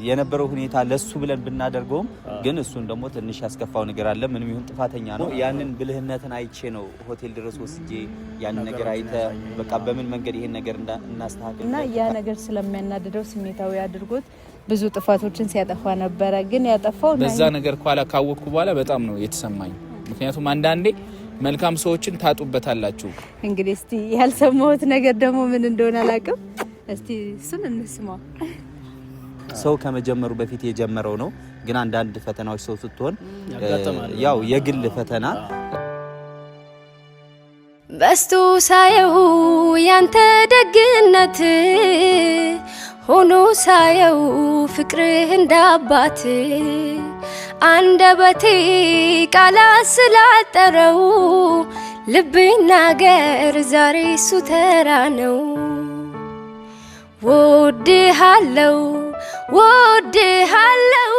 የነበረው ሁኔታ ለሱ ብለን ብናደርገውም ግን እሱን ደግሞ ትንሽ ያስከፋው ነገር አለ። ምንም ይሁን ጥፋተኛ ነው። ያንን ብልህነትን አይቼ ነው ሆቴል ድረስ ወስጄ ያንን ነገር አይተ በቃ በምን መንገድ ይሄን ነገር እናስተካክል እና ያ ነገር ስለሚያናድደው ስሜታዊ አድርጎት ብዙ ጥፋቶችን ሲያጠፋ ነበር። ግን ያጠፋው በዛ ነገር ካወቅኩ በኋላ በጣም ነው የተሰማኝ። ምክንያቱም አንዳንዴ መልካም ሰዎችን ታጡበታላችሁ። እንግዲህ እስቲ ያልሰማሁት ነገር ደግሞ ምን እንደሆነ አላውቅም። እስቲ እሱን እንስማው። ሰው ከመጀመሩ በፊት የጀመረው ነው። ግን አንዳንድ ፈተናዎች ሰው ስትሆን ያው የግል ፈተና በስቱ ሳየው ያንተ ደግነት ሆኖ ሳየው ፍቅርህ እንዳባት አንደበቴ ቃላት ስላጠረው ልቤና ገር ዛሬ እሱ ተራ ነው። ወድሃለው ወድሃለው።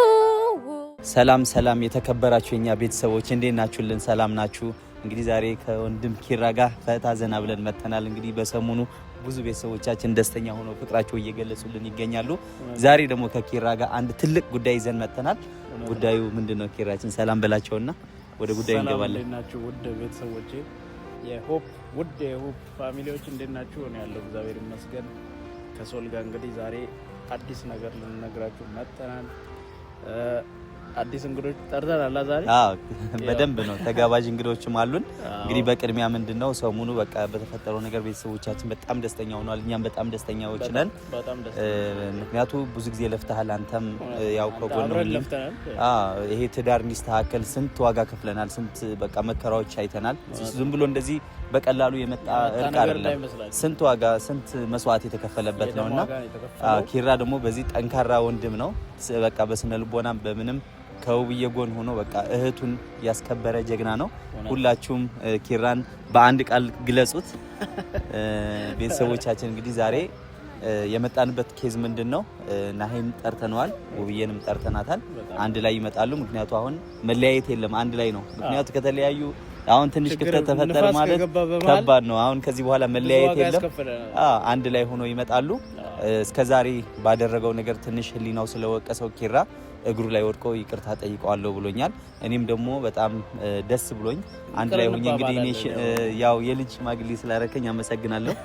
ሰላም የተከበራችሁ የኛ ቤተሰቦች እንዴት ናችሁልን? ሰላም ናችሁ? እንግዲህ ዛሬ ከወንድም ኪራ ጋር ፈታ ዘና ብለን መተናል። እንግዲህ በሰሞኑ ብዙ ቤተሰቦቻችን ደስተኛ ሆነው ፍቅራቸው እየገለጹልን ይገኛሉ። ዛሬ ደግሞ ከኪራ ጋር አንድ ትልቅ ጉዳይ ይዘን መተናል። ጉዳዩ ምንድነው? ኪራችን ሰላም በላቸውና ወደ ጉዳዩ እንገባለን። ሰላም ናችሁ ውድ ቤተሰቦቼ፣ የሆፕ ፋሚሊዎች እንዴት ናችሁ? እኔ ያለው እግዚአብሔር ይመስገን። ከሶል ጋር እንግዲህ ዛሬ አዲስ ነገር ልንነግራችሁ መጥተናል። አዲስ እንግዶች ጠርተናል ዛሬ። በደንብ ነው ተጋባዥ እንግዶችም አሉን። እንግዲህ በቅድሚያ ምንድነው ሰሞኑ በቃ በተፈጠረው ነገር ቤተሰቦቻችን በጣም ደስተኛ ሆነዋል። እኛም በጣም ደስተኛዎች ነን። ምክንያቱም ብዙ ጊዜ ለፍተሃል አንተም ያው ከጎን ይሄ ትዳር እንዲስተካከል ስንት ዋጋ ከፍለናል። ስንት በቃ መከራዎች አይተናል። ዝም ብሎ እንደዚህ በቀላሉ የመጣ እርቅ አይደለም። ስንት ዋጋ ስንት መስዋዕት የተከፈለበት ነውና ኪራ ደግሞ በዚህ ጠንካራ ወንድም ነው። በቃ በስነ ልቦናም በምንም ከውብዬ ጎን ሆኖ በቃ እህቱን ያስከበረ ጀግና ነው። ሁላችሁም ኪራን በአንድ ቃል ግለጹት። ቤተሰቦቻችን እንግዲህ ዛሬ የመጣንበት ኬዝ ምንድነው? ናሂም ጠርተነዋል፣ ውብዬንም ጠርተናታል። አንድ ላይ ይመጣሉ። ምክንያቱ አሁን መለያየት የለም፣ አንድ ላይ ነው። ምክንያቱ ከተለያዩ አሁን ትንሽ ክፍተት ተፈጠረ ማለት ከባድ ነው። አሁን ከዚህ በኋላ መለያየት የለም፣ አንድ ላይ ሆኖ ይመጣሉ። እስከዛሬ ባደረገው ነገር ትንሽ ህሊናው ስለወቀሰው ኪራ እግሩ ላይ ወድቆ ይቅርታ ጠይቀዋለሁ ብሎኛል። እኔም ደግሞ በጣም ደስ ብሎኝ አንድ ላይ ሆኜ እንግዲህ ያው የልጅ ሽማግሌ ስላረከኝ አመሰግናለሁ።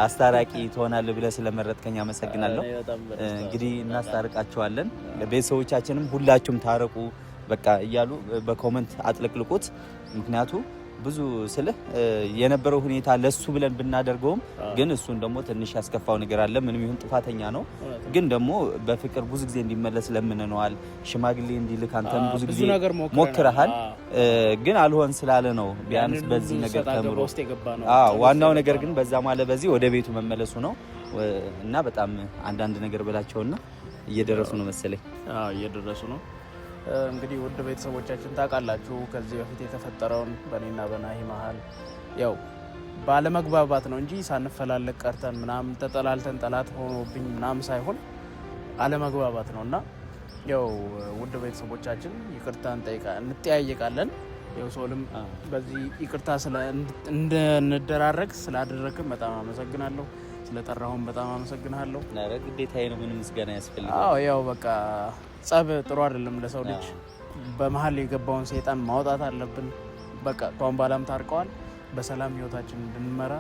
አስታራቂ ትሆናለህ ብለህ ስለመረጥከኝ አመሰግናለሁ። እንግዲህ እናስታርቃቸዋለን። ቤተሰቦቻችንም ሁላችሁም ታረቁ በቃ እያሉ በኮሜንት አጥለቅልቁት። ምክንያቱ ብዙ ስልህ የነበረው ሁኔታ ለሱ ብለን ብናደርገውም ግን እሱን ደግሞ ትንሽ ያስከፋው ነገር አለ። ምንም ይሁን ጥፋተኛ ነው። ግን ደግሞ በፍቅር ብዙ ጊዜ እንዲመለስ ለምንነዋል። ሽማግሌ እንዲልክ አንተም ብዙ ጊዜ ሞክረሃል። ግን አልሆን ስላለ ነው ቢያንስ በዚህ ነገር ተምሮ ዋናው ነገር ግን በዛ ማለት በዚህ ወደ ቤቱ መመለሱ ነው። እና በጣም አንዳንድ ነገር ብላቸውና እየደረሱ ነው መሰለኝ። እየደረሱ ነው። እንግዲህ ውድ ቤተሰቦቻችን ታውቃላችሁ ከዚህ በፊት የተፈጠረውን በእኔና በናሂ መሀል ያው ባለመግባባት ነው እንጂ ሳንፈላለግ ቀርተን ምናምን ተጠላልተን ጠላት ሆኖብኝ ምናምን ሳይሆን አለመግባባት ነውና ያው ውድ ቤተሰቦቻችን ይቅርታ እንጠያየቃለን። ያው ሶልም በዚህ ይቅርታ እንደራረግ ስላደረግን በጣም አመሰግናለሁ። ስለጠራሁን በጣም አመሰግናለሁ። ግዴታዬ ነው። ምንም ምስጋና ያስፈልጋል። ያው በቃ ጸብ ጥሩ አይደለም ለሰው ልጅ። በመሀል የገባውን ሰይጣን ማውጣት አለብን። በቃ ቷን ባላም ታርቀዋል። በሰላም ህይወታችን እንድንመራ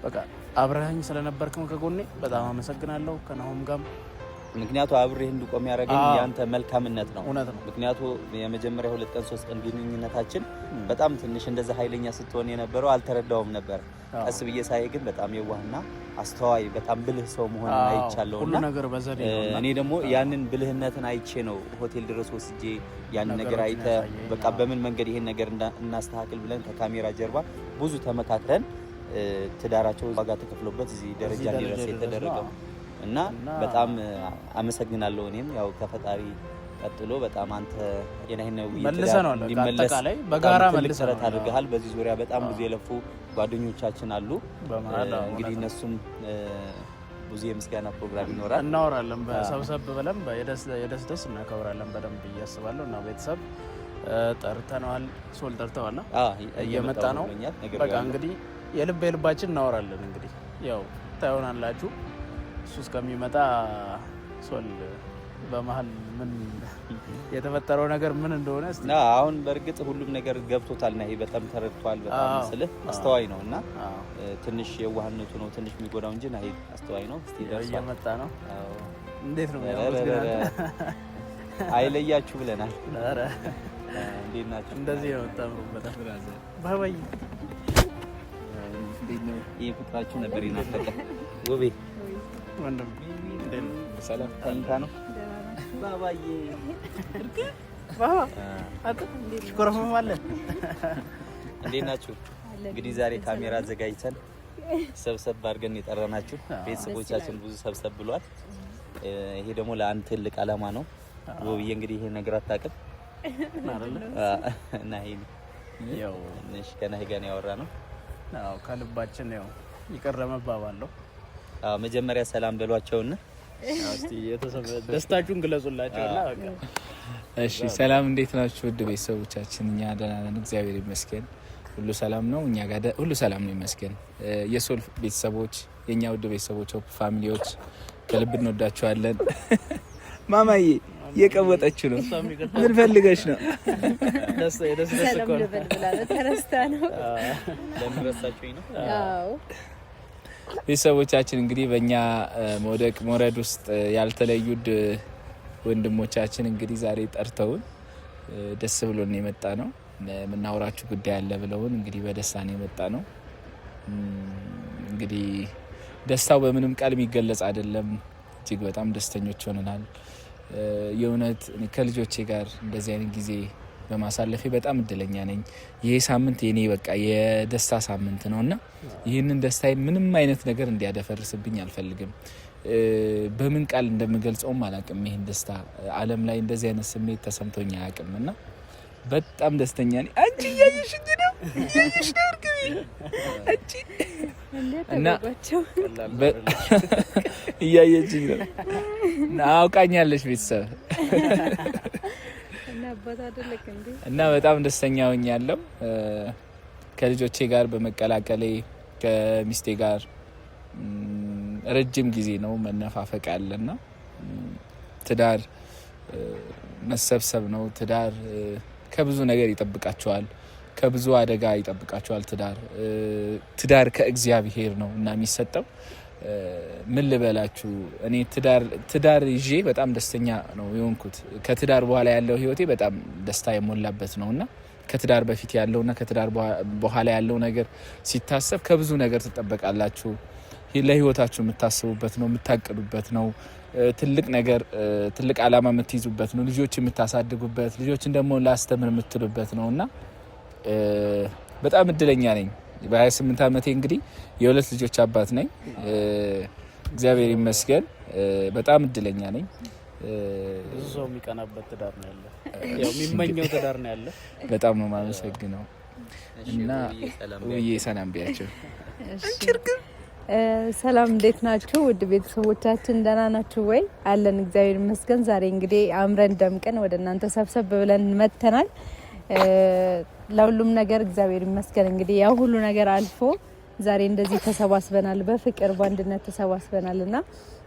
በቃ አብረኸኝ ስለነበርክም ከጎኔ በጣም አመሰግናለሁ። ከናሆም ጋር ምክንያቱ አብሬህ እንድቆም ያደረገኝ ያንተ መልካምነት ነው። ምክንያቱ የመጀመሪያ 2 ቀን 3 ቀን ግንኙነታችን በጣም ትንሽ እንደዛ ኃይለኛ ስትሆን የነበረው አልተረዳውም ነበር። ቀስ ብዬ ሳይ ግን በጣም የዋህና አስተዋይ በጣም ብልህ ሰው መሆን አይቻለውና እኔ ደግሞ ያንን ብልህነትን አይቼ ነው ሆቴል ድረስ ወስጄ ያንን ነገር አይተ በቃ በምን መንገድ ይሄን ነገር እናስተካክል ብለን ከካሜራ ጀርባ ብዙ ተመካክረን ትዳራቸው ዋጋ ተከፍሎበት እዚህ ደረጃ እንዲደርስ የተደረገው እና በጣም አመሰግናለሁ። እኔም ያው ከፈጣሪ ቀጥሎ በጣም አንተ የናሂነው እንዲመለስ በጋራ መልሰረት አድርገሃል። በዚህ ዙሪያ በጣም ብዙ የለፉ ጓደኞቻችን አሉ። እንግዲህ እነሱም ብዙ የምስጋና ፕሮግራም ይኖራል፣ እናወራለን። በሰብሰብ ብለን የደስደስ እናከብራለን በደንብ እያስባለሁ። እና ቤተሰብ ጠርተናል። ሶል ጠርተዋልና እየመጣ ነው። በቃ እንግዲህ የልባችን እናወራለን። እንግዲህ ያው ታዩናላችሁ። እሱ እስከሚመጣ ሶል በመሀል ምን የተፈጠረው ነገር ምን እንደሆነ እስቲ አሁን በእርግጥ ሁሉም ነገር ገብቶታል እና ይሄ በጣም ተረድቷል። በጣም ስልህ አስተዋይ ነው እና ትንሽ የዋህነቱ ነው ትንሽ የሚጎዳው እንጂ ይሄ አስተዋይ ነው። እስቲ ደርሷል እየመጣ ነው። እንዴት ነው አይለያችሁ ብለናል። ኧረ እንዴት ናችሁ? እንደዚህ ነው ተምሩበት ብራዘር ባባይ ይሄ ፍቅራችሁ ነበር ይናፈቀ ውቤ ወንድም እንዴት ነው? ሰላም ታንካ ነው ባባዬ ባባ አጥ ሽኮረፈም አለ። እንዴት ናችሁ? እንግዲህ ዛሬ ካሜራ አዘጋጅተን ሰብሰብ አድርገን የጠራናችሁ ቤተሰቦቻችን ብዙ ሰብሰብ ብሏል። ይሄ ደግሞ ለአንድ ትልቅ አላማ ነው። ውብዬ እንግዲህ ይሄ ነገር አታውቅም እና ይሄ ያው እሺ ከናሂ ጋር ያወራ ነው። አዎ ከልባችን ያው ይቀር መባባለው። መጀመሪያ ሰላም በሏቸውና እስቲ ደስታችሁን ግለጹላቸውና በቃ እሺ። ሰላም እንዴት ናችሁ ውድ ቤተሰቦቻችን? እኛ ደህና ነን እግዚአብሔር ይመስገን። ሁሉ ሰላም ነው፣ እኛ ጋር ሁሉ ሰላም ነው ይመስገን። የሶል ቤተሰቦች፣ የኛ ውድ ቤተሰቦች፣ ፋሚሊዎች ከልብ እንወዳችኋለን። ማማዬ የቀወጠችው ነው። ምን ፈልገሽ ነው? ሰላም ልበል ብላ ተረስታ ነው። ለምን ረሳችሁኝ ነው? አዎ ቤተሰቦቻችን እንግዲህ በእኛ መውደቅ መውረድ ውስጥ ያልተለዩድ ወንድሞቻችን እንግዲህ ዛሬ ጠርተውን ደስ ብሎን የመጣ ነው። የምናወራችሁ ጉዳይ አለ ብለውን እንግዲህ በደስታ ነው የመጣ ነው። እንግዲህ ደስታው በምንም ቃል የሚገለጽ አይደለም። እጅግ በጣም ደስተኞች ሆነናል። የእውነት ከልጆቼ ጋር እንደዚህ አይነት ጊዜ በማሳለፌ በጣም እድለኛ ነኝ። ይሄ ሳምንት የኔ በቃ የደስታ ሳምንት ነውና ይህንን ደስታዬን ምንም አይነት ነገር እንዲያደፈርስብኝ አልፈልግም። በምን ቃል እንደምገልጸውም አላቅም። ይሄን ደስታ ዓለም ላይ እንደዚህ አይነት ስሜት ተሰምቶኝ አያውቅምና በጣም ደስተኛ ነኝ። አንቺ እያየሽኝ ነው እርግቢ አንቺ እና እያየችኝ ነው እና አውቃኛለች ቤተሰብ እና በጣም ደስተኛ ሆኛለሁ። ከልጆቼ ጋር በመቀላቀሌ ከሚስቴ ጋር ረጅም ጊዜ ነው መነፋፈቅ ያለና ትዳር መሰብሰብ ነው። ትዳር ከብዙ ነገር ይጠብቃቸዋል፣ ከብዙ አደጋ ይጠብቃቸዋል። ትዳር ከእግዚአብሔር ነው እና የሚሰጠው ምን ልበላችሁ፣ እኔ ትዳር ይዤ በጣም ደስተኛ ነው የሆንኩት። ከትዳር በኋላ ያለው ህይወቴ በጣም ደስታ የሞላበት ነውና ከትዳር በፊት ያለውና ከትዳር በኋላ ያለው ነገር ሲታሰብ ከብዙ ነገር ትጠበቃላችሁ። ለህይወታችሁ የምታስቡበት ነው፣ የምታቅዱበት ነው። ትልቅ ነገር ትልቅ አላማ የምትይዙበት ነው። ልጆች የምታሳድጉበት፣ ልጆችን ደግሞ ላስተምር የምትሉበት ነውና በጣም እድለኛ ነኝ። በ28 ዓመቴ እንግዲህ የሁለት ልጆች አባት ነኝ። እግዚአብሔር ይመስገን በጣም እድለኛ ነኝ። ብዙ ሰው የሚቀናበት ትዳር ነው ያለ፣ ያው የሚመኘው ትዳር ነው ያለ። በጣም ነው የማመሰግነው እና ውዬ ሰላም ቢያቸው። ሰላም እንዴት ናችሁ ውድ ቤተሰቦቻችን? ደህና ናችሁ ወይ? አለን እግዚአብሔር ይመስገን። ዛሬ እንግዲህ አምረን ደምቀን ወደ እናንተ ሰብሰብ ብለን መጥተናል። ለሁሉም ነገር እግዚአብሔር ይመስገን። እንግዲህ ያው ሁሉ ነገር አልፎ ዛሬ እንደዚህ ተሰባስበናል፣ በፍቅር በአንድነት ተሰባስበናል እና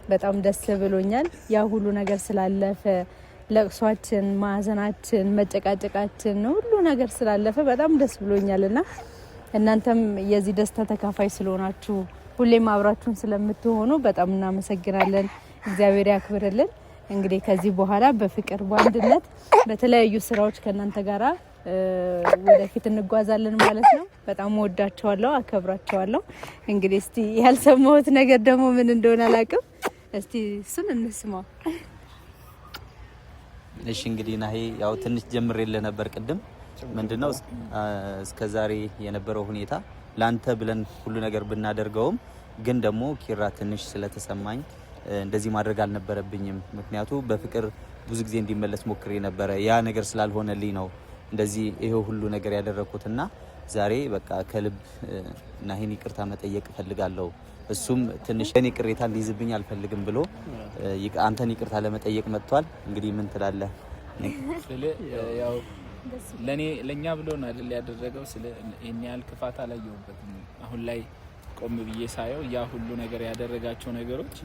በጣም ደስ ብሎኛል። ያ ሁሉ ነገር ስላለፈ ለቅሷችን፣ ማዘናችን፣ መጨቃጨቃችን ሁሉ ነገር ስላለፈ በጣም ደስ ብሎኛል እና እናንተም የዚህ ደስታ ተካፋይ ስለሆናችሁ ሁሌም አብራችሁን ስለምትሆኑ በጣም እናመሰግናለን። እግዚአብሔር ያክብርልን። እንግዲህ ከዚህ በኋላ በፍቅር በአንድነት በተለያዩ ስራዎች ከእናንተ ጋራ ወደፊት እንጓዛለን ማለት ነው። በጣም ወዳቸዋለሁ፣ አከብራቸዋለሁ። እንግዲህ እስቲ ያልሰማሁት ነገር ደግሞ ምን እንደሆነ አላውቅም። እስቲ እሱን እንስማው። እሺ እንግዲህ ናሂ ያው ትንሽ ጀምሬልህ ነበር ቅድም። ምንድነው እስከዛሬ የነበረው ሁኔታ ላንተ ብለን ሁሉ ነገር ብናደርገውም ግን ደግሞ ኪራ ትንሽ ስለተሰማኝ እንደዚህ ማድረግ አልነበረብኝም። ምክንያቱ በፍቅር ብዙ ጊዜ እንዲመለስ ሞክሬ ነበረ። ያ ነገር ስላልሆነልኝ ነው እንደዚህ ይሄው ሁሉ ነገር ያደረኩትና ዛሬ በቃ ከልብ ናሂን ይቅርታ መጠየቅ እፈልጋለሁ። እሱም ትንሽ እኔ ቅሬታ እንዲይዝብኝ አልፈልግም ብሎ አንተን ይቅርታ ለመጠየቅ መጥቷል። እንግዲህ ምን ትላለህ? ያው ለኛ ብሎ ነው አይደል ያደረገው። ስለ እኛ ያህል ክፋት አላየሁበትም። አሁን ላይ ቆም ብዬ ሳየው ያ ሁሉ ነገር ያደረጋቸው ነገሮች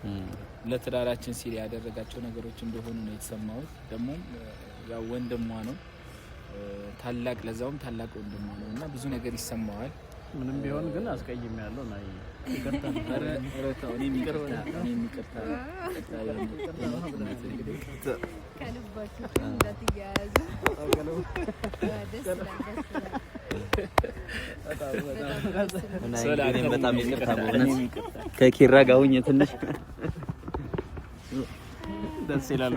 ለትዳራችን ሲል ያደረጋቸው ነገሮች እንደሆኑ ነው የተሰማው። ደግሞ ያው ወንድሟ ነው ታላቅ ለዛውም ታላቅ ወንድሟ ነው እና ብዙ ነገር ይሰማዋል። ምንም ቢሆን ግን አስቀይም ያለው ናይ ይቅርታ ረታው እኔ የሚቀርታ ከልባችሁ እንዳትያያዙ በጣም ይቅርታ ነው። ከኪራ ጋር ሁኜ ትንሽ ደስ ይላል።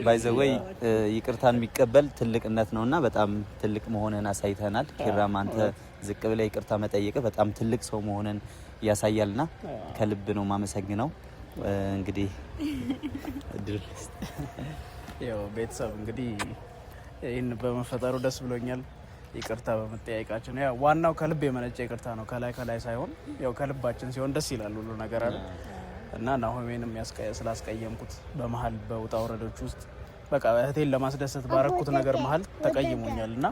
ባይ ዘ ወይ ይቅርታን የሚቀበል ትልቅነት ነውና በጣም ትልቅ መሆንህን አሳይተናል። ኪራም አንተ ዝቅ ብለህ ይቅርታ መጠየቅ በጣም ትልቅ ሰው መሆንን ያሳያልና ከልብ ነው ማመሰግነው። እንግዲህ ያው ቤተሰብ እንግዲህ ይህን በመፈጠሩ ደስ ብሎኛል። ይቅርታ በመጠያየቃችን ያው ዋናው ከልብ የመነጨ ይቅርታ ነው፣ ከላይ ሳይሆን ያው ከልባችን ሲሆን ደስ ይላል ሁሉ ነገር አለ እና ናሆሜንም ስላስቀየምኩት በመሀል በውጣ ወረዶች ውስጥ በቃ እህቴን ለማስደሰት ባረኩት ነገር መሀል ተቀይሞኛል እና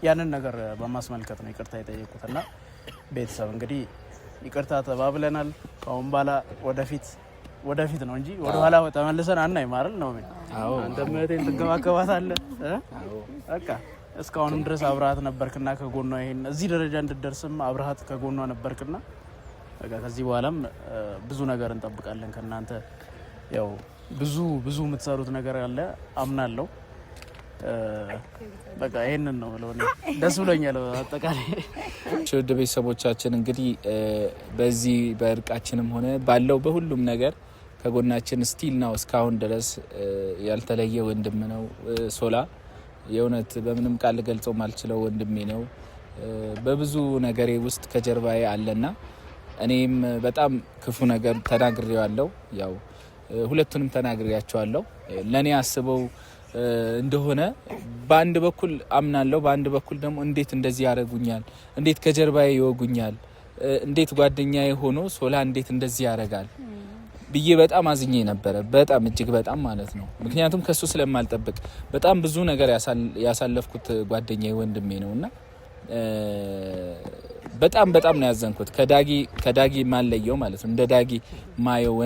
ያንን ነገር በማስመልከት ነው ይቅርታ የጠየቁትና ቤተሰብ እንግዲህ ይቅርታ ተባብለናል። ከአሁን በኋላ ወደፊት ነው እንጂ ወደ ኋላ ተመልሰን አናይም አይደል ነው? አዎ አንተ እህቴን ትንከባከባታለህ። በቃ እስካሁንም ድረስ አብረሃት ነበርክና ከጎኗ ይሄን እዚህ ደረጃ እንድትደርስም አብረሃት ከጎኗ ነበርክና በቃ ከዚህ በኋላም ብዙ ነገር እንጠብቃለን ከናንተ። ያው ብዙ የምትሰሩት ነገር አለ አምናለሁ። በቃ ይሄንን ነው ብለው ደስ ብሎኛል። አጠቃላይ ውድ ቤተሰቦቻችን እንግዲህ በዚህ በእርቃችንም ሆነ ባለው በሁሉም ነገር ከጎናችን ስቲል ነው እስካሁን ድረስ ያልተለየ ወንድም ነው ሶላ። የእውነት በምንም ቃል ገልጸው ማልችለው ወንድሜ ነው። በብዙ ነገሬ ውስጥ ከጀርባዬ አለና እኔም በጣም ክፉ ነገር ተናግሬዋለሁ። ያው ሁለቱንም ተናግሬያቸዋለሁ። ለኔ አስበው እንደሆነ በአንድ በኩል አምናለሁ፣ በአንድ በኩል ደግሞ እንዴት እንደዚህ ያደርጉኛል፣ እንዴት ከጀርባዬ ይወጉኛል፣ እንዴት ጓደኛዬ ሆኖ ሶላ እንዴት እንደዚህ ያደርጋል ብዬ በጣም አዝኜ ነበረ። በጣም እጅግ በጣም ማለት ነው። ምክንያቱም ከሱ ስለማልጠብቅ በጣም ብዙ ነገር ያሳለፍኩት ጓደኛዬ ወንድሜ ነውና በጣም ነው ያዘንኩት። ከዳጊ ማለየው ማለት ነው። እንደ ዳጊ ማየው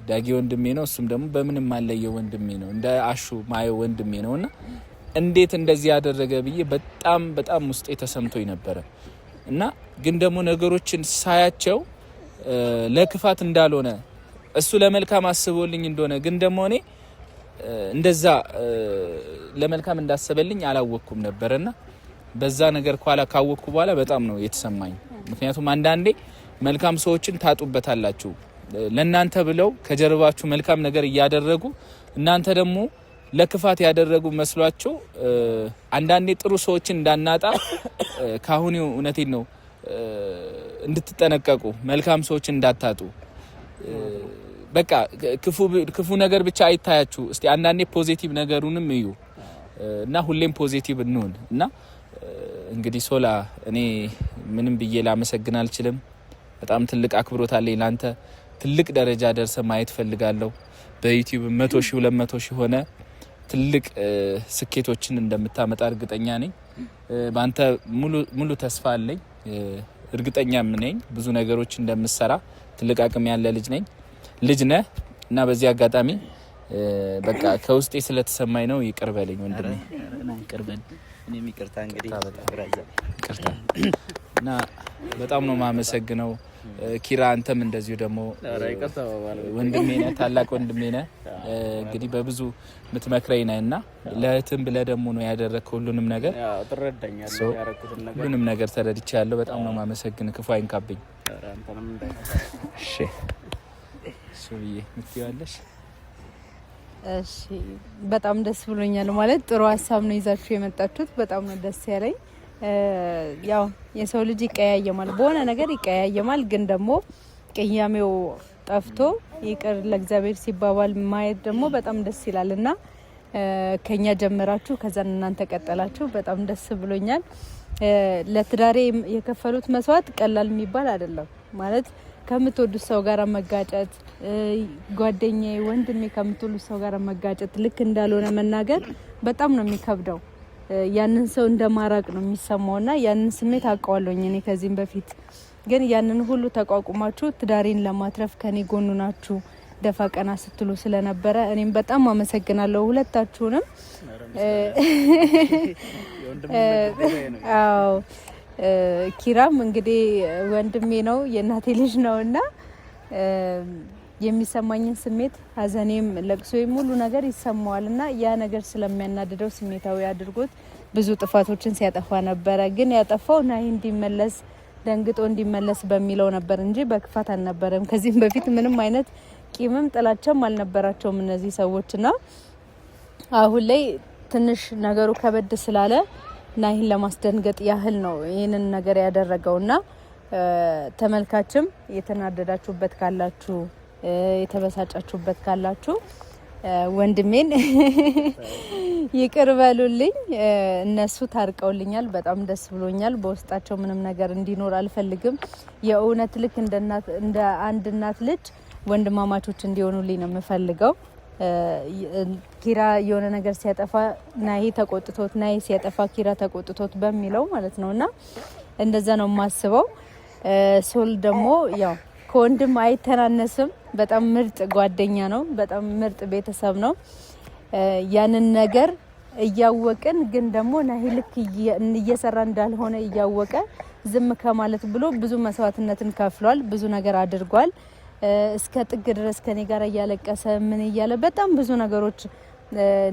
ዳጊ ወንድሜ ነው። እሱም ደግሞ በምንም ማለየው ወንድሜ ነው። እንደ አሹ ማየው ወንድሜ ነውና እንዴት እንደዚህ ያደረገ ብዬ በጣም ውስጤ ተሰምቶኝ ነበረ እና ግን ደግሞ ነገሮችን ሳያቸው ለክፋት እንዳልሆነ እሱ ለመልካም አስቦልኝ እንደሆነ ግን ደግሞ እኔ እንደዛ ለመልካም እንዳሰበልኝ አላወቅኩም ነበርና በዛ ነገር ካወቅኩ በኋላ በጣም ነው የተሰማኝ። ምክንያቱም አንዳንዴ መልካም ሰዎችን ታጡበታላችሁ። ለእናንተ ብለው ከጀርባችሁ መልካም ነገር እያደረጉ እናንተ ደግሞ ለክፋት ያደረጉ መስሏችሁ አንዳንዴ ጥሩ ሰዎችን እንዳናጣ ካሁን እውነቴን ነው እንድትጠነቀቁ፣ መልካም ሰዎችን እንዳታጡ። በቃ ክፉ ነገር ብቻ አይታያችሁ። እስቲ አንዳንዴ ፖዚቲቭ ነገሩንም እዩ እና ሁሌም ፖዚቲቭ እንሁን እና እንግዲህ ሶላ እኔ ምንም ብዬ ላመሰግን አልችልም። በጣም ትልቅ አክብሮት አለኝ ላንተ። ትልቅ ደረጃ ደርሰ ማየት ፈልጋለሁ። በዩቲዩብ 100,000 200,000 ሆነ ትልቅ ስኬቶችን እንደምታመጣ እርግጠኛ ነኝ። ባንተ ሙሉ ተስፋ አለኝ። እርግጠኛም ነኝ ብዙ ነገሮች እንደምትሰራ። ትልቅ አቅም ያለ ልጅ ነህ እና በዚህ አጋጣሚ በቃ ከውስጤ ስለተሰማኝ ነው ይቅር በለኝ ወንድሜ። ይቅር በለኝ። እኔም ይቅርታ እንግዲህ ይቅርታ እና በጣም ነው ማመሰግነው። ኪራ አንተም እንደዚሁ ደግሞ ወንድሜ ነህ፣ ታላቅ ወንድሜ ነህ። እንግዲህ በብዙ ምትመክረኝ ነህና ለእህትም ብለህ ደግሞ ነው ያደረግከው ሁሉንም ነገር። ሁሉንም ነገር ተረድቻለሁ። በጣም ነው ማመሰግን። ክፉ አይንካብኝ። እሺ ሶብዬ ምትያለሽ? እሺ በጣም ደስ ብሎኛል። ማለት ጥሩ ሀሳብ ነው ይዛችሁ የመጣችሁት። በጣም ነው ደስ ያለኝ። ያው የሰው ልጅ ይቀያየማል፣ በሆነ ነገር ይቀያየማል። ግን ደግሞ ቅያሜው ጠፍቶ ይቅር ለእግዚአብሔር ሲባባል ማየት ደግሞ በጣም ደስ ይላል እና ከኛ ጀምራችሁ ከዛን እናንተ ቀጠላችሁ። በጣም ደስ ብሎኛል። ለትዳሬ የከፈሉት መስዋዕት ቀላል የሚባል አይደለም። ማለት ከምትወዱት ሰው ጋር መጋጨት፣ ጓደኛዬ ወንድሜ ከምትወዱት ሰው ጋር መጋጨት ልክ እንዳልሆነ መናገር በጣም ነው የሚከብደው። ያንን ሰው እንደማራቅ ነው የሚሰማውና ያንን ስሜት አውቀዋለሁኝ እኔ ከዚህም በፊት ግን ያንን ሁሉ ተቋቁማችሁ ትዳሬን ለማትረፍ ከኔ ጎኑ ናችሁ ደፋ ቀና ስትሉ ስለነበረ እኔም በጣም አመሰግናለሁ ሁለታችሁንም። አዎ ኪራም እንግዲህ ወንድሜ ነው የእናቴ ልጅ ነውና የሚሰማኝን ስሜት ሀዘኔም ለቅሶዬም ሁሉ ነገር ይሰማዋልና ያ ነገር ስለሚያናድደው ስሜታዊ አድርጎት ብዙ ጥፋቶችን ሲያጠፋ ነበረ። ግን ያጠፋው ናሂ እንዲመለስ ደንግጦ እንዲመለስ በሚለው ነበር እንጂ በክፋት አልነበረም። ከዚህም በፊት ምንም አይነት ቂምም ጥላቻም አልነበራቸውም እነዚህ ሰዎችና አሁን ላይ ትንሽ ነገሩ ከበድ ስላለ ናሂን ለማስደንገጥ ያህል ነው ይህንን ነገር ያደረገውና ተመልካችም የተናደዳችሁበት ካላችሁ የተበሳጫችሁበት ካላችሁ ወንድሜን ይቅር በሉልኝ። እነሱ ታርቀውልኛል፣ በጣም ደስ ብሎኛል። በውስጣቸው ምንም ነገር እንዲኖር አልፈልግም። የእውነት ልክ እንደ አንድ እናት ልጅ ወንድማማቾች እንዲሆኑልኝ ነው የምፈልገው። ኪራ የሆነ ነገር ሲያጠፋ ናሂ ተቆጥቶት፣ ናሂ ሲያጠፋ ኪራ ተቆጥቶት በሚለው ማለት ነውና እንደዛ ነው የማስበው። ሶል ደግሞ ያው ከወንድም አይተናነስም። በጣም ምርጥ ጓደኛ ነው። በጣም ምርጥ ቤተሰብ ነው። ያንን ነገር እያወቅን ግን ደግሞ ናሂ ልክ እየሰራ እንዳልሆነ እያወቀ ዝም ከማለት ብሎ ብዙ መስዋዕትነትን ከፍሏል። ብዙ ነገር አድርጓል። እስከ ጥግ ድረስ ከኔ ጋር እያለቀሰ ምን እያለ በጣም ብዙ ነገሮች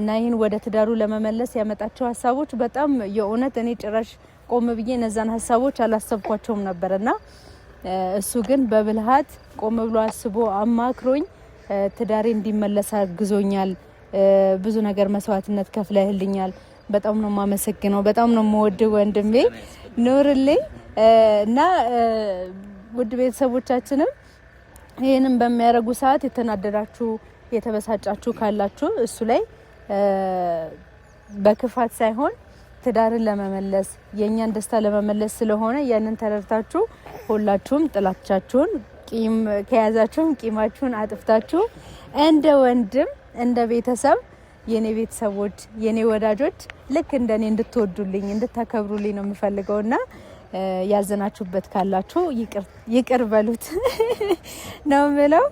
ናሂን ወደ ትዳሩ ለመመለስ ያመጣቸው ሀሳቦች በጣም የእውነት እኔ ጭራሽ ቆም ብዬ እነዛን ሀሳቦች አላሰብኳቸውም ነበርና እሱ ግን በብልሃት ቆም ብሎ አስቦ አማክሮኝ ትዳሬ እንዲመለስ አግዞኛል። ብዙ ነገር መስዋዕትነት ከፍለህልኛል። በጣም ነው የማመሰግነው። በጣም ነው የምወድህ ወንድሜ፣ ኑርልኝ እና ውድ ቤተሰቦቻችንም ይህንን በሚያደርጉ ሰዓት የተናደዳችሁ የተበሳጫችሁ ካላችሁ እሱ ላይ በክፋት ሳይሆን ትዳርን ለመመለስ የኛን ደስታ ለመመለስ ስለሆነ ያንን ተረድታችሁ ሁላችሁም ጥላቻችሁን ቂም ከያዛችሁም ቂማችሁን አጥፍታችሁ እንደ ወንድም እንደ ቤተሰብ የኔ ቤተሰቦች የኔ ወዳጆች ልክ እንደኔ እንድትወዱልኝ እንድታከብሩልኝ ነው የምፈልገውና ያዘናችሁበት ካላችሁ ይቅር በሉት ነው ምለው።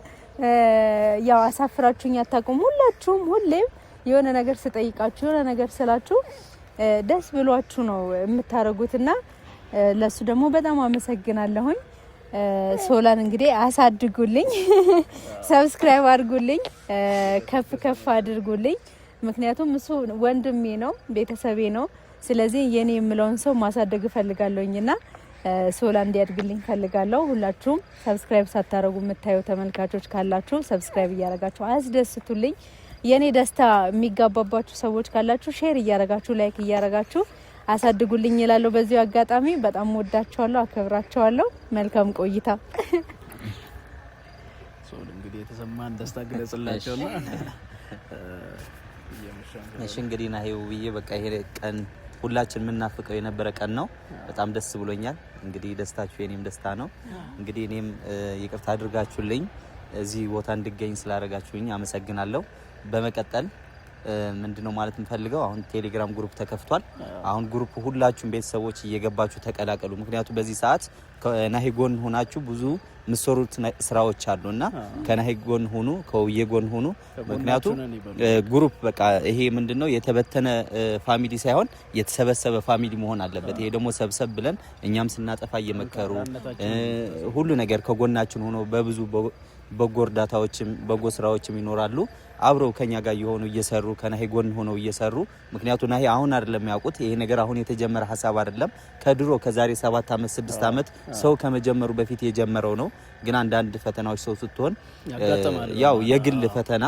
ያው አሳፍራችሁኝ አታውቁም። ሁላችሁም ሁሌም የሆነ ነገር ስጠይቃችሁ የሆነ ነገር ስላችሁ ደስ ብሏችሁ ነው የምታረጉትና ለሱ ደግሞ በጣም አመሰግናለሁኝ። ሶላን እንግዲህ አሳድጉልኝ፣ ሰብስክራይብ አድርጉልኝ፣ ከፍ ከፍ አድርጉልኝ። ምክንያቱም እሱ ወንድሜ ነው፣ ቤተሰቤ ነው። ስለዚህ የኔ የምለውን ሰው ማሳደግ እፈልጋለሁኝና ሶላ እንዲያድግልኝ ፈልጋለሁ። ሁላችሁም ሰብስክራይብ ሳታረጉ የምታዩ ተመልካቾች ካላችሁ ሰብስክራይብ እያረጋችሁ አስደስቱልኝ። የኔ ደስታ የሚጋባባችሁ ሰዎች ካላችሁ ሼር እያረጋችሁ ላይክ እያረጋችሁ አሳድጉልኝ ይላል። በዚሁ አጋጣሚ በጣም ወዳችኋለሁ፣ አከብራችኋለሁ። መልካም ቆይታ። ሶል እንግዲህ የተሰማን ደስታ ግለጽላችሁና እሺ እንግዲህ ናሂ ውብዬ በቃ ይሄ ቀን ሁላችን የምናፍቀው የነበረ ቀን ነው። በጣም ደስ ብሎኛል። እንግዲህ ደስታችሁ የኔም ደስታ ነው። እንግዲህ እኔም ይቅርታ አድርጋችሁልኝ እዚህ ቦታ እንድገኝ ስላደረጋችሁኝ አመሰግናለሁ። በመቀጠል ምንድነው ማለት እንፈልገው አሁን ቴሌግራም ግሩፕ ተከፍቷል። አሁን ግሩፕ ሁላችሁም ቤተሰቦች እየገባችሁ ተቀላቀሉ። ምክንያቱም በዚህ ሰዓት ከናሂ ጎን ሆናችሁ ብዙ ምሰሩት ስራዎች አሉና ከናሂ ጎን ሆኑ፣ ከውዬ ጎን ሆኑ። ምክንያቱም ግሩፕ በቃ ይሄ ምንድነው የተበተነ ፋሚሊ ሳይሆን የተሰበሰበ ፋሚሊ መሆን አለበት። ይሄ ደግሞ ሰብሰብ ብለን እኛም ስናጠፋ እየመከሩ ሁሉ ነገር ከጎናችን ሆኖ በብዙ በጎ እርዳታዎችም በጎ ስራዎችም ይኖራሉ። አብረው ከኛ ጋር የሆኑ እየሰሩ ከናሂ ጎን ሆነው እየሰሩ ምክንያቱም ናሂ አሁን አይደለም ያውቁት ይሄ ነገር አሁን የተጀመረ ሀሳብ አይደለም። ከድሮ ከዛሬ 7 አመት 6 አመት ሰው ከመጀመሩ በፊት የጀመረው ነው። ግን አንዳንድ ፈተናዎች ሰው ስትሆን ያው የግል ፈተና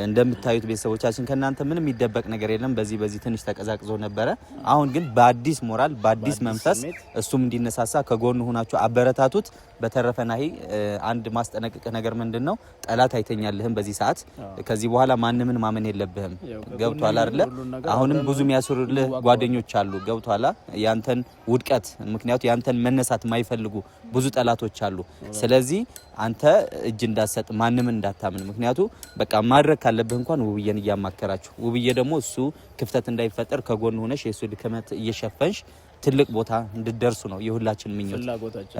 እንደምታዩት ቤተሰቦቻችን ከናንተ ምንም የሚደበቅ ነገር የለም። በዚህ ትንሽ ተቀዛቅዞ ነበረ። አሁን ግን በአዲስ ሞራል በአዲስ መንፈስ እሱም እንዲነሳሳ ከጎን ሆናችሁ አበረታቱት። በተረፈ ናሂ አንድ ማስጠነቀቅ ነገር ምንድነው ጠላት አይተኛልህም በዚህ ሰዓት ከዚህ በኋላ ማንንም ማመን የለብህም ገብቷል አይደለ አሁንም ብዙ የሚያስሩልህ ጓደኞች አሉ ገብቷል ያንተን ውድቀት ምክንያቱ ያንተን መነሳት ማይፈልጉ ብዙ ጠላቶች አሉ ስለዚህ አንተ እጅ እንዳሰጥ ማንንም እንዳታምን ምክንያቱ በቃ ማድረግ ካለብህ እንኳን ውብዬን ያማከራችሁ ውብዬ ደግሞ እሱ ክፍተት እንዳይፈጠር ከጎን ሆነሽ የሱ ድክመት እየሸፈንሽ ትልቅ ቦታ እንድደርሱ ነው የሁላችን ምኞት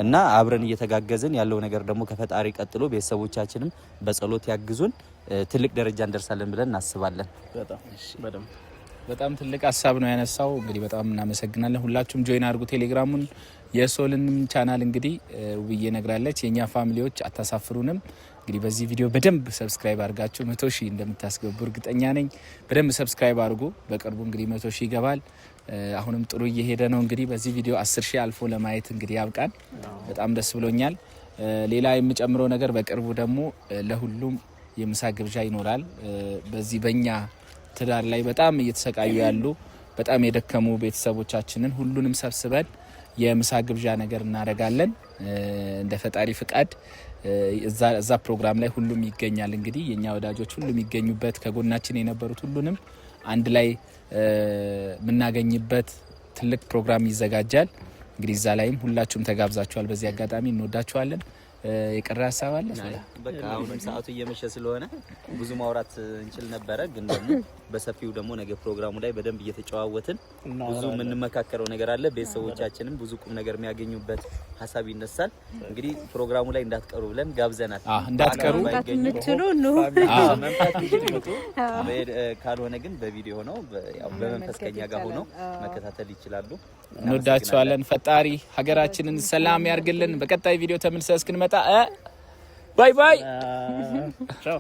እና አብረን እየተጋገዝን ያለው ነገር ደግሞ ከፈጣሪ ቀጥሎ ቤተሰቦቻችንም በጸሎት ያግዙን ትልቅ ደረጃ እንደርሳለን ብለን እናስባለን በጣም ትልቅ ሐሳብ ነው ያነሳው እንግዲህ በጣም እናመሰግናለን ሁላችሁም ጆይን አድርጉ ቴሌግራሙን የሶልንም ቻናል እንግዲህ ውብዬ ነግራለች የኛ ፋሚሊዎች አታሳፍሩንም እንግዲህ በዚህ ቪዲዮ በደንብ ሰብስክራይብ አድርጋችሁ 100,000 እንደምታስገቡ እርግጠኛ ነኝ በደንብ ሰብስክራይብ አድርጉ በቅርቡ እንግዲህ 100,000 ይገባል አሁንም ጥሩ እየሄደ ነው እንግዲህ በዚህ ቪዲዮ 10,000 አልፎ ለማየት እንግዲህ ያብቃን በጣም ደስ ብሎኛል ሌላ የምጨምረው ነገር በቅርቡ ደግሞ ለሁሉም የምሳ ግብዣ ይኖራል በዚህ በእኛ ትዳር ላይ በጣም እየተሰቃዩ ያሉ በጣም የደከሙ ቤተሰቦቻችንን ሁሉንም ሰብስበን የምሳ ግብዣ ነገር እናደርጋለን እንደ ፈጣሪ ፍቃድ እዛ ፕሮግራም ላይ ሁሉም ይገኛል እንግዲህ የኛ ወዳጆች ሁሉም ይገኙበት ከጎናችን የነበሩት ሁሉንም አንድ ላይ ምናገኝበት ትልቅ ፕሮግራም ይዘጋጃል እንግዲህ እዛ ላይም ሁላችሁም ተጋብዛችኋል በዚህ አጋጣሚ እንወዳችኋለን የቀረ ሐሳብ አለ በቃ አሁንም ሰዓቱ እየመሸ ስለሆነ ብዙ ማውራት እንችል ነበር ግን ደግሞ በሰፊው ደግሞ ነገ ፕሮግራሙ ላይ በደንብ እየተጨዋወትን ብዙ ምንመካከረው ነገር አለ ቤተሰቦቻችንም ብዙ ቁም ነገር የሚያገኙበት ሐሳብ ይነሳል እንግዲህ ፕሮግራሙ ላይ እንዳትቀሩ ብለን ጋብዘናል እንዳትቀሩ ምትሉ ነው ካልሆነ ግን በቪዲዮ ነው ያው በመንፈስ ከኛ ጋር ሆኖ መከታተል ይችላሉ እንወዳችኋለን ፈጣሪ ሀገራችንን ሰላም ያርግልን በቀጣይ ቪዲዮ ተመልሰን እስክንመጣ ባይ ባይ ቻው